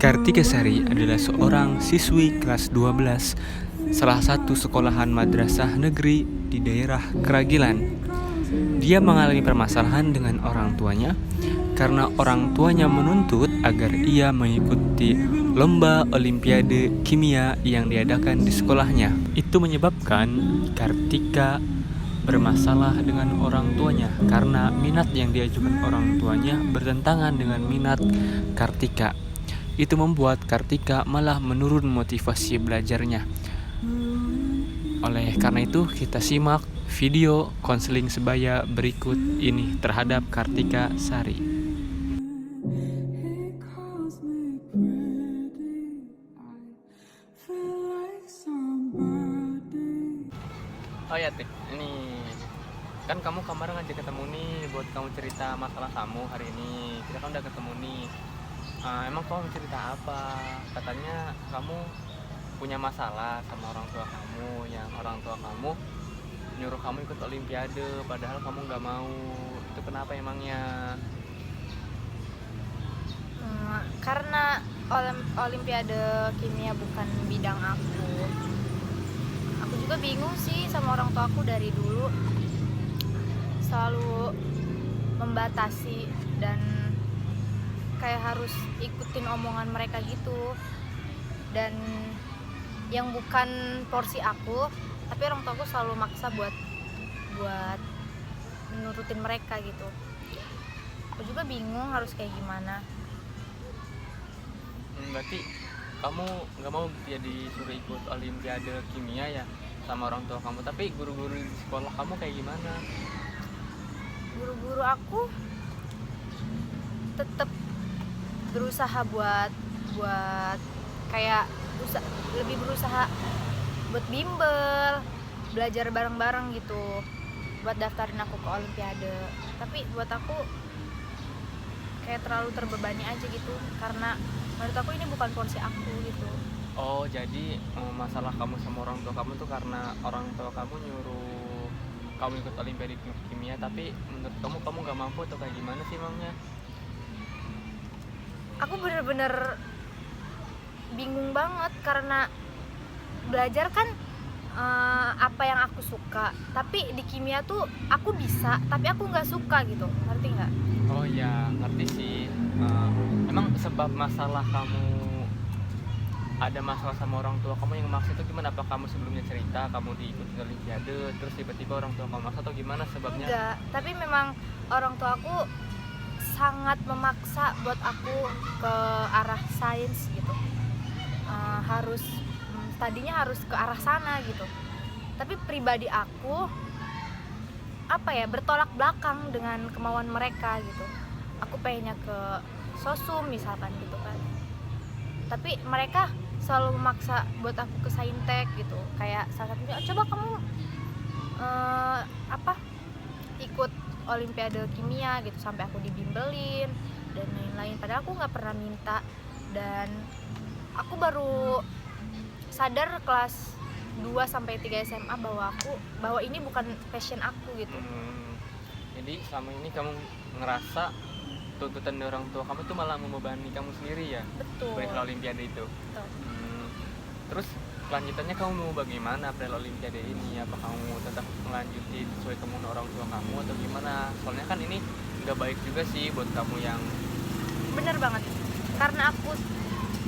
Kartika Sari adalah seorang siswi kelas 12 salah satu sekolahan madrasah negeri di daerah Keragilan. Dia mengalami permasalahan dengan orang tuanya karena orang tuanya menuntut agar ia mengikuti lomba olimpiade kimia yang diadakan di sekolahnya. Itu menyebabkan Kartika bermasalah dengan orang tuanya karena minat yang diajukan orang tuanya bertentangan dengan minat Kartika. Itu membuat Kartika malah menurun motivasi belajarnya. Oleh karena itu, kita simak video konseling sebaya berikut ini terhadap Kartika Sari. Oh ya, Tik, ini kan kamu kemarin ngajak ketemu nih buat kamu cerita masalah kamu hari ini. Kita kan udah ketemu nih. Emang kamu cerita apa? Katanya kamu punya masalah sama orang tua kamu, yang orang tua kamu nyuruh kamu ikut olimpiade padahal kamu nggak mau. Itu kenapa emangnya? Karena olimpiade kimia bukan bidang aku. Aku juga bingung sih sama orang tua aku, dari dulu selalu membatasi dan kayak harus ikutin omongan mereka gitu, dan yang bukan porsi aku, tapi orang tua aku selalu maksa buat menurutin mereka gitu. Aku juga bingung harus kayak gimana. Berarti kamu nggak mau ya disuruh ikut olimpiade kimia ya sama orang tua kamu, tapi guru-guru di sekolah kamu kayak gimana? Guru-guru aku tetap berusaha buat kayak lebih berusaha buat bimbel, belajar bareng-bareng gitu, buat daftarin aku ke olimpiade. Tapi buat aku kayak terlalu terbebani aja gitu, karena menurut aku ini bukan porsi aku gitu. Oh, jadi masalah kamu sama orang tua kamu tuh karena orang tua kamu nyuruh kamu ikut olimpiade kimia, tapi menurut kamu nggak mampu atau kayak gimana sih emangnya? Aku bener-bener bingung banget karena belajar kan apa yang aku suka, tapi di kimia tuh aku bisa tapi aku nggak suka gitu, ngerti nggak? Oh ya, ngerti sih. Emang sebab masalah kamu ada masalah sama orang tua kamu yang maksa itu gimana? Apa kamu sebelumnya cerita kamu diikuti olimpiade terus tiba-tiba orang tua kamu maksa atau gimana sebabnya? Enggak, tapi memang orang tua aku sangat memaksa buat aku ke arah sains gitu. Tadinya harus ke arah sana gitu. Tapi pribadi aku bertolak belakang dengan kemauan mereka gitu. Aku pengennya ke sosum misalkan gitu kan. Tapi mereka selalu memaksa buat aku ke saintek gitu. Kayak salah satunya, coba kamu ikut olimpiade kimia gitu, sampai aku dibimbelin dan lain-lain. Padahal aku nggak pernah minta, dan aku baru sadar kelas 2-3 SMA bahwa ini bukan passion aku gitu. Jadi selama ini kamu ngerasa tuntutan dari orang tua kamu tuh malah membebani kamu sendiri ya? Betul. Perihal olimpiade itu. Betul. Terus selanjutnya kamu mau bagaimana perihal olimpiade ini? Apa kamu tetap melanjuti sesuai kemauan orang tua kamu atau gimana? Soalnya kan ini nggak baik juga sih buat kamu yang... Bener banget, karena aku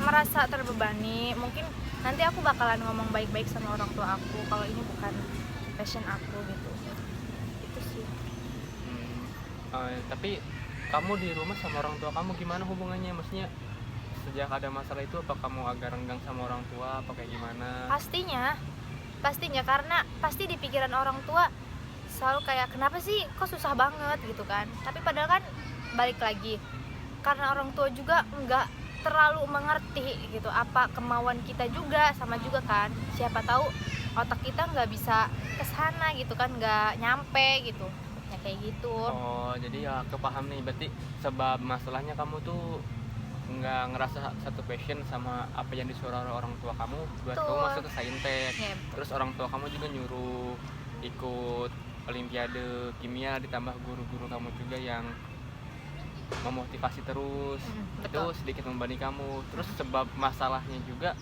merasa terbebani. Mungkin nanti aku bakalan ngomong baik-baik sama orang tua aku kalau ini bukan passion aku gitu. Itu sih. Tapi kamu di rumah sama orang tua kamu gimana hubungannya? Maksudnya sejak ada masalah itu apa kamu agak renggang sama orang tua apa kayak gimana? Pastinya karena pasti di pikiran orang tua selalu kayak, kenapa sih kok susah banget gitu kan. Tapi padahal kan balik lagi, karena orang tua juga nggak terlalu mengerti gitu apa kemauan kita juga, sama juga kan, siapa tahu otak kita nggak bisa kesana gitu kan, nggak nyampe gitu ya, kayak gitu. Oh, jadi ya kepaham nih, berarti sebab masalahnya kamu tuh nggak ngerasa satu passion sama apa yang disuruh orang tua kamu buat kamu masuk ke saintek. Terus orang tua kamu juga nyuruh ikut olimpiade kimia, ditambah guru-guru kamu juga yang memotivasi terus. Itu Betul. sedikit membebani kamu. Terus sebab masalahnya juga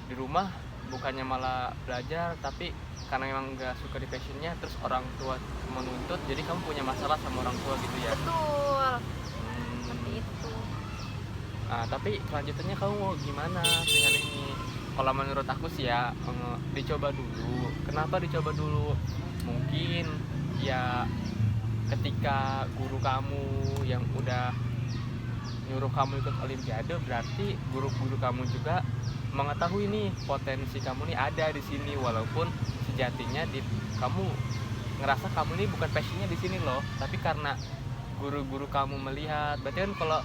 di rumah bukannya malah belajar, tapi karena memang nggak suka di passionnya, terus orang tua menuntut, jadi kamu punya masalah sama orang tua gitu ya. Betul, Hmm. seperti itu. Nah, tapi kelanjutannya kamu mau gimana dengan ini? Kalau menurut aku sih ya, dicoba dulu. Kenapa dicoba dulu? Mungkin ya ketika guru kamu yang udah nyuruh kamu ikut olimpiade, berarti guru-guru kamu juga mengetahui nih potensi kamu nih ada di sini, walaupun sejatinya kamu ngerasa kamu ini bukan passionnya di sini loh, tapi karena guru-guru kamu melihat. Berarti kan kalau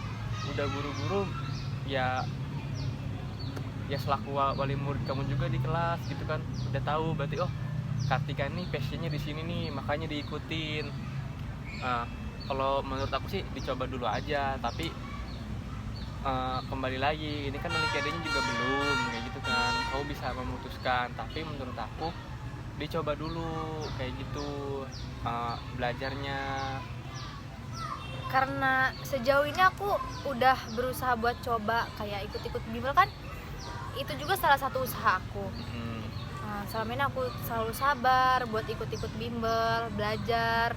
udah guru-guru ya selaku wali murid kamu juga di kelas gitu kan, udah tahu berarti oh Kartika nih passionnya di sini nih, makanya diikutin. Nah, kalau menurut aku sih dicoba dulu aja, tapi kembali lagi ini kan olimpiadanya juga belum kayak gitu kan, kamu bisa memutuskan, tapi menurut aku dicoba dulu kayak gitu belajarnya. Karena sejauh ini aku udah berusaha buat coba kayak ikut-ikut bimbel kan, itu juga salah satu usaha aku. Nah, selama ini aku selalu sabar buat ikut-ikut bimbel, belajar,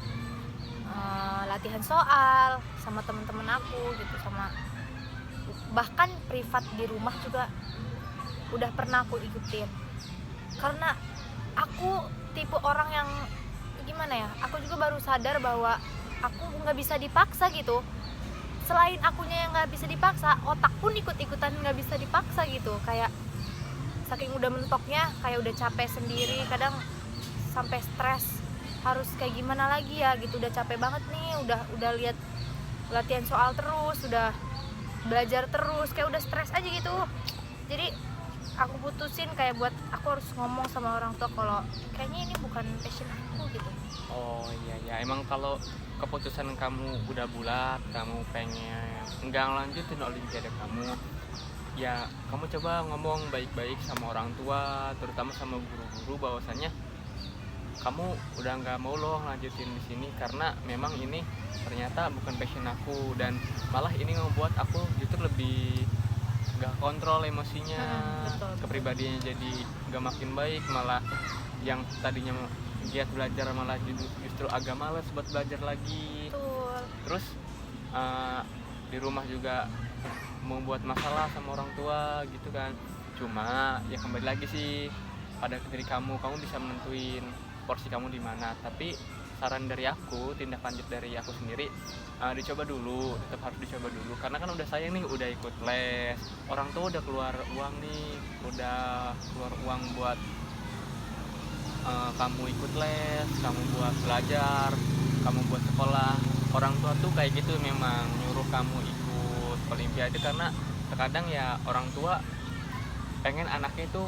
latihan soal sama teman-teman aku gitu, sama bahkan privat di rumah juga udah pernah aku ikutin. Karena aku tipe orang yang gimana ya, aku juga baru sadar bahwa aku nggak bisa dipaksa gitu. Selain akunya yang nggak bisa dipaksa, otak pun ikut-ikutan nggak bisa dipaksa gitu. Kayak saking udah mentoknya, kayak udah capek sendiri, kadang sampai stres harus kayak gimana lagi ya gitu. Udah capek banget nih, udah lihat latihan soal terus, udah belajar terus, kayak udah stres aja gitu. Jadi aku putusin kayak buat aku harus ngomong sama orang tua kalau kayaknya ini bukan passion aku gitu. Oh iya ya, emang kalau keputusan kamu udah bulat, kamu pengen nggak lanjutin olimpiade kamu, ya kamu coba ngomong baik-baik sama orang tua, terutama sama guru-guru, bahwasannya kamu udah nggak mau loh lanjutin di sini karena memang ini ternyata bukan passion aku, dan malah ini ngebuat aku justru lebih nggak kontrol emosinya, Betul. kepribadiannya jadi nggak makin baik, malah yang tadinya giat belajar malah justru agak males buat belajar lagi. Betul. Terus di rumah juga membuat masalah sama orang tua gitu kan. Cuma ya kembali lagi sih pada diri kamu bisa menentuin porsi kamu di mana. Tapi saran dari aku, tindak lanjut dari aku sendiri, dicoba dulu, tetap harus dicoba dulu, karena kan udah sayang nih, udah ikut les, orang tua udah keluar uang nih, udah keluar uang buat kamu ikut les, kamu buat belajar, kamu buat sekolah. Orang tua tuh kayak gitu, memang nyuruh kamu ikut olimpiade karena terkadang ya orang tua pengen anaknya itu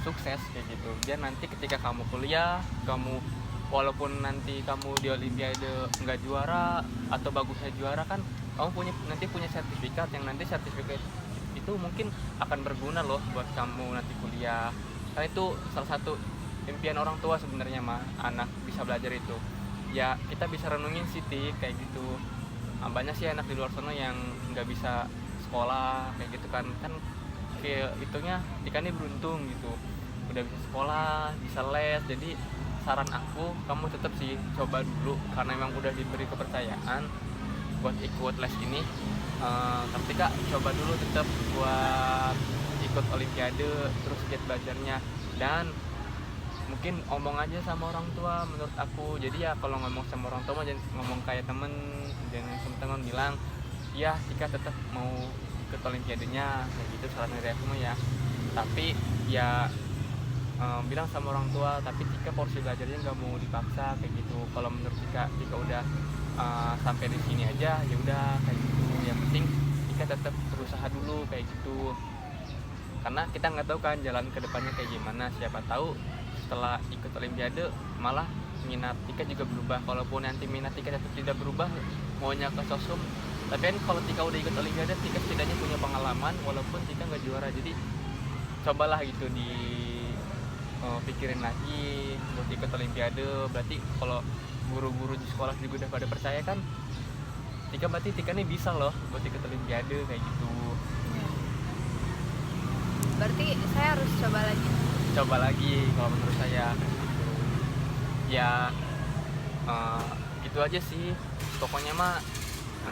sukses kayak gitu. Biar nanti ketika kamu kuliah, kamu walaupun nanti kamu di olimpiade nggak juara atau bagusnya juara, kan kamu nanti punya sertifikat, yang nanti sertifikat itu mungkin akan berguna loh buat kamu nanti kuliah. Karena itu salah satu impian orang tua sebenarnya mah, anak bisa belajar itu. Ya kita bisa renungin sih kayak gitu. Banyak sih anak di luar sana yang nggak bisa sekolah kayak gitu kan kayak itunya ikannya beruntung gitu, udah bisa sekolah, bisa les. Jadi saran aku, kamu tetap sih coba dulu, karena memang udah diberi kepercayaan buat ikut les ini. Ketika coba dulu tetap buat ikut olimpiade, terus giat belajarnya, dan mungkin ngomong aja sama orang tua menurut aku. Jadi ya kalau ngomong sama orang tua jangan ngomong kayak temen, jangan temen bilang ya jika tetap mau ikut olimpiadenya kayak gitu, saran dari aku mah ya. Tapi ya bilang sama orang tua, tapi jika porsi belajarnya nggak mau dipaksa kayak gitu. Kalau menurut jika udah sampai di sini aja ya udah kayak gitu. Yang penting jika tetap berusaha dulu kayak gitu, karena kita nggak tahu kan jalan kedepannya kayak gimana. Siapa tahu setelah ikut olimpiade malah minat Tika juga berubah. Kalaupun nanti minat Tika tetap tidak berubah, maunya ke sosum, tapi kan kalau Tika udah ikut olimpiade, Tika setidaknya punya pengalaman walaupun Tika nggak juara. Jadi cobalah gitu pikirin lagi buat ikut olimpiade. Berarti kalau guru-guru di sekolah juga udah pada percaya kan, Tika berarti Tika nih bisa loh buat ikut olimpiade kayak gitu. Berarti saya harus coba lagi. Coba lagi kalau menurut saya kayak gitu. Ya gitu aja sih. Pokoknya mah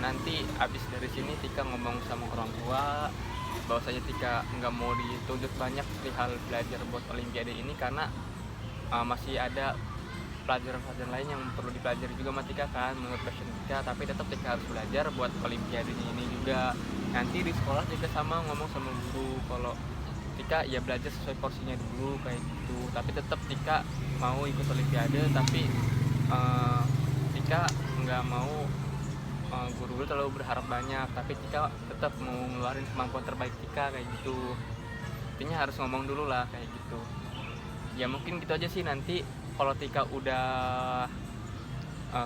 nanti abis dari sini Tika ngomong sama orang tua bahwasanya Tika nggak mau dituntut banyak perihal belajar buat olimpiade ini karena masih ada pelajaran-pelajaran lain yang perlu dipelajari juga sama Tika kan menurut passion Tika, tapi tetap Tika harus belajar buat olimpiade ini juga. Nanti di sekolah juga sama ngomong sama guru kalau Tika ya belajar sesuai porsinya dulu kayak gitu, tapi tetap Tika mau ikut olimpiade, tapi Tika nggak mau guru-guru terlalu berharap banyak, tapi Tika tetap mau ngeluarin kemampuan terbaik Tika kayak gitu. Intinya harus ngomong dulu lah kayak gitu. Ya mungkin gitu aja sih. Nanti kalau Tika udah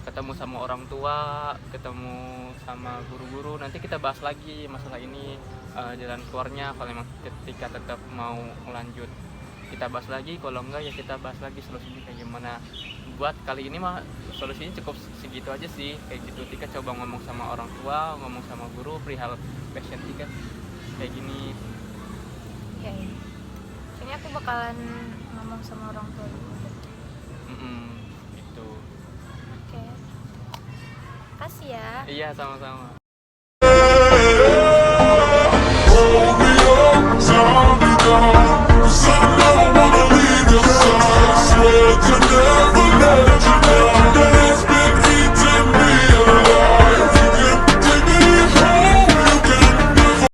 ketemu sama orang tua, ketemu sama guru-guru, nanti kita bahas lagi masalah ini, jalan keluarnya. Kalau memang Tika tetap mau lanjut, kita bahas lagi. Kalau enggak ya kita bahas lagi solusinya kayak gimana. Buat kali ini mah solusinya cukup segitu aja sih kayak gitu. Tika coba ngomong sama orang tua, ngomong sama guru perihal passion Tika kayak gini. Oke. Kayaknya aku bakalan ngomong sama orang tua dulu. Gitu. Oke. Kasih ya. Iya, sama-sama.